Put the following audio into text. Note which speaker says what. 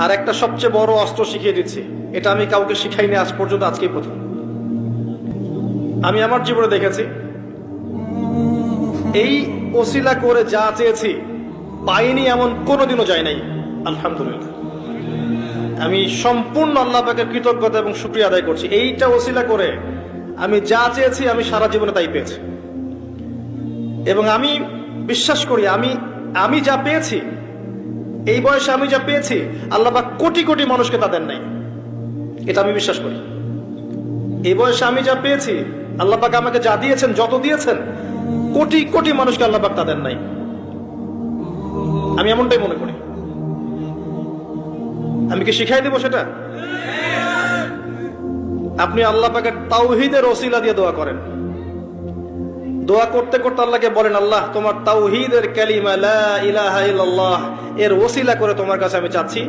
Speaker 1: আর একটা সবচেয়ে বড় অস্ত্র শিখিয়ে দিচ্ছি, এটা আমি কাউকে শিখাইনি আজ পর্যন্ত, আজকেই প্রথম। আমি আমার জীবনে দেখেছি এই ওসিলা করে যা চেয়েছি পাইনি এমন কোনোদিনও যায় নাই। আলহামদুলিল্লাহ, আমি সম্পূর্ণ আল্লাহ পাকের কৃতজ্ঞতা এবং শুকরিয়া আদায় করছি। এইটা ওসিলা করে আমি যা চেয়েছি আমি সারা জীবনে তাই পেয়েছি। এবং আমি বিশ্বাস করি আমি যা পেয়েছি, এই বয়সে আমি যা পেয়েছি, আল্লাহ পাক কোটি কোটি মানুষকে তা দেন নাই। এটা আমি বিশ্বাস করি। এই বয়সে আমি যা পেয়েছি, আল্লাহ পাক আমাকে যা দিয়েছেন, যত দিয়েছেন, কোটি কোটি মানুষকে আল্লাহ পাক তা দেন নাই। আমি এমনটাই মনে করি। আমি কি শিখাই দেব সেটা? আপনি আল্লাহ পাকের তাওহীদের ওসিলা দিয়ে দোয়া করেন। দোয়া করতে করতে আল্লাহকে বলেন, আল্লাহ তোমার তাওহীদের কালিমা লা ইলাহা ইল্লাল্লাহ এর ওসিলা করে তোমার কাছে আমি চাচ্ছি